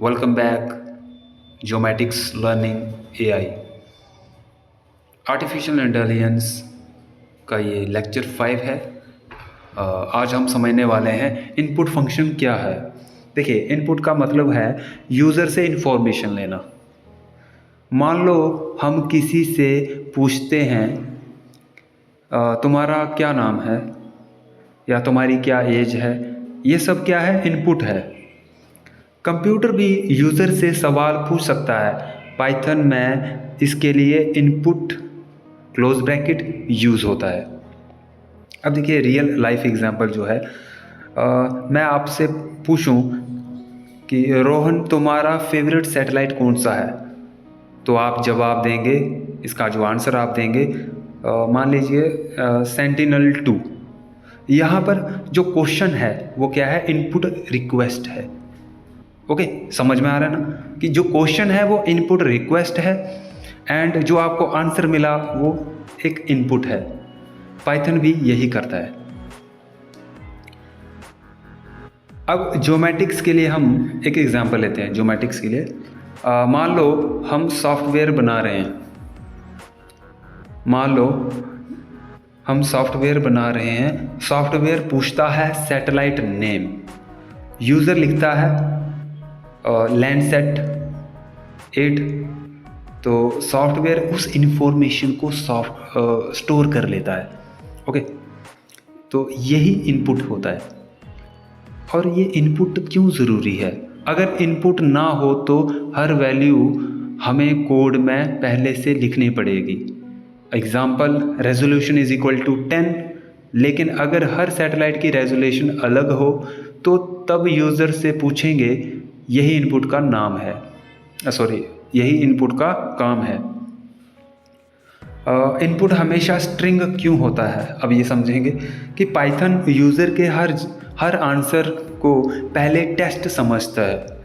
Welcome back geomatics learning AI artificial intelligence का ये lecture 5 है। आज हम समझने वाले हैं इनपुट फंक्शन क्या है। देखिए, इनपुट का मतलब है यूज़र से इंफॉर्मेशन लेना। मान लो हम किसी से पूछते हैं तुम्हारा क्या नाम है या तुम्हारी क्या एज है। ये सब क्या है? इनपुट है। कंप्यूटर भी यूज़र से सवाल पूछ सकता है। पाइथन में इसके लिए इनपुट क्लोज ब्रैकेट यूज़ होता है। अब देखिए, रियल लाइफ एग्जांपल जो है, मैं आपसे पूछूं कि रोहन तुम्हारा फेवरेट सैटेलाइट कौन सा है, तो आप जवाब देंगे, इसका जो आंसर आप देंगे मान लीजिए सेंटिनल-2। यहाँ पर जो क्वेश्चन है वो क्या है? इनपुट रिक्वेस्ट है। ओके, समझ में आ रहा है ना कि जो क्वेश्चन है वो इनपुट रिक्वेस्ट है एंड जो आपको आंसर मिला वो एक इनपुट है। पाइथन भी यही करता है। अब ज्योमेटिक्स के लिए हम एक एग्जांपल लेते हैं। ज्योमेटिक्स के लिए मान लो हम सॉफ्टवेयर बना रहे हैं। मान लो हम सॉफ्टवेयर बना रहे हैं। सॉफ्टवेयर पूछता है सैटेलाइट नेम। यूज़र लिखता है लैंडसेट 8। तो सॉफ्टवेयर उस इंफॉर्मेशन को स्टोर कर लेता है। ओके, तो यही इनपुट होता है। और ये इनपुट क्यों ज़रूरी है? अगर इनपुट ना हो तो हर वैल्यू हमें कोड में पहले से लिखनी पड़ेगी। Example, resolution is equal to 10। लेकिन अगर हर सैटेलाइट की रेजोल्यूशन अलग हो तो तब यूज़र से पूछेंगे, यही इनपुट का नाम है, यही इनपुट का काम है। इनपुट हमेशा स्ट्रिंग क्यों होता है? अब ये समझेंगे कि पाइथन यूज़र के हर आंसर को पहले टेस्ट समझता है।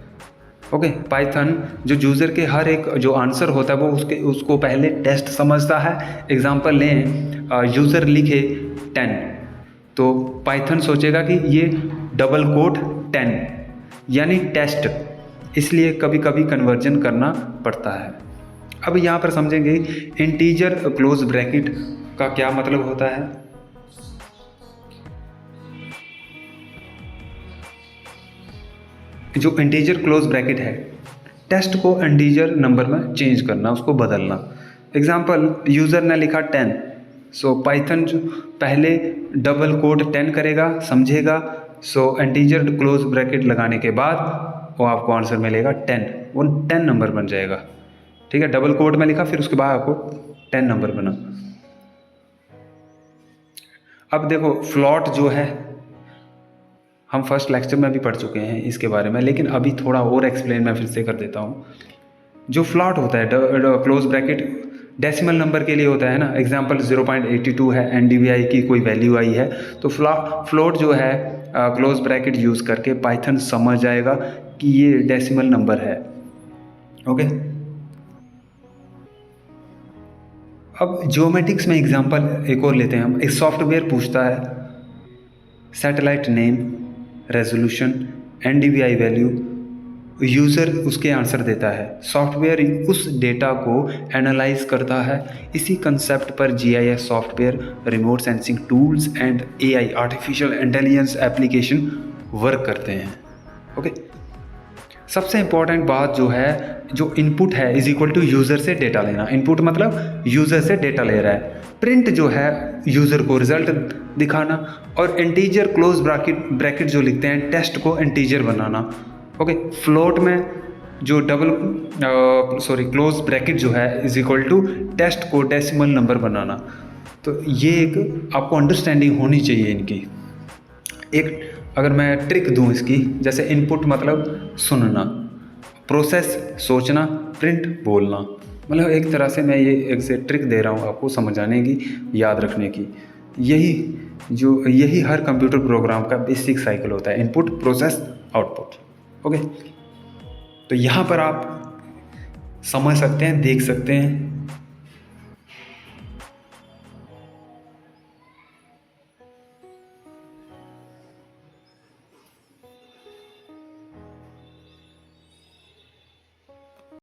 ओके, पाइथन जो यूज़र के हर एक जो आंसर होता है वो उसको पहले टेस्ट समझता है। एग्जांपल लें, यूज़र लिखे 10, तो पाइथन सोचेगा कि ये डबल कोट 10 यानी टेस्ट, इसलिए कभी कभी कन्वर्जन करना पड़ता है। अब यहाँ पर समझेंगे इंटीजर क्लोज ब्रैकेट का क्या मतलब होता है। जो इंटीजर क्लोज ब्रैकेट है, टेस्ट को इंटीजर नंबर में चेंज करना, उसको बदलना। एग्जांपल, यूज़र ने लिखा 10, सो पाइथन जो पहले डबल कोट 10 करेगा, समझेगा। सो इंटीजर क्लोज ब्रैकेट लगाने के बाद वो आपको आंसर मिलेगा 10। वो 10 नंबर बन जाएगा। ठीक है, डबल कोट में लिखा, फिर उसके बाद आपको 10 नंबर बना। अब देखो, फ्लॉट जो है, हम फर्स्ट लेक्चर में भी पढ़ चुके हैं इसके बारे में, लेकिन अभी थोड़ा और एक्सप्लेन मैं फिर से कर देता हूँ। जो फ्लॉट होता है, क्लोज ब्रैकेट डेसिमल नंबर के लिए होता है ना। एग्जांपल 0.82 है, NDVI की कोई वैल्यू आई है, तो फ्लोट जो है क्लोज ब्रैकेट यूज़ करके पाइथन समझ जाएगा कि ये डेसिमल नंबर है। ओके, अब ज्योमेटिक्स में एग्जांपल एक और लेते हैं हम। एक सॉफ्टवेयर पूछता है satellite name, resolution, NDVI value. User उसके आंसर देता है। सॉफ्टवेयर उस डेटा को एनालाइज करता है। इसी कंसेप्ट पर GIS software, remote sensing tools and AI artificial intelligence application work करते हैं। ओके, सबसे इम्पॉर्टेंट बात जो है, जो इनपुट है इज इक्वल टू यूज़र से डेटा लेना। इनपुट मतलब यूज़र से डेटा ले रहा है। प्रिंट जो है यूज़र को रिजल्ट दिखाना, और इंटीजर क्लोज ब्रैकेट जो लिखते हैं, टेस्ट को इंटीजर बनाना। ओके, फ्लोट में जो क्लोज ब्रैकेट जो है इज इक्वल टू टेस्ट को डेसिमल नंबर बनाना। तो ये एक आपको अंडरस्टैंडिंग होनी चाहिए इनकी। एक अगर मैं ट्रिक दूं इसकी, जैसे इनपुट मतलब सुनना, प्रोसेस सोचना, प्रिंट बोलना। मतलब एक तरह से मैं ये एक से ट्रिक दे रहा हूँ आपको समझाने की, याद रखने की। यही हर कंप्यूटर प्रोग्राम का बेसिक साइकिल होता है, इनपुट, प्रोसेस, आउटपुट। ओके, तो यहाँ पर आप समझ सकते हैं, देख सकते हैं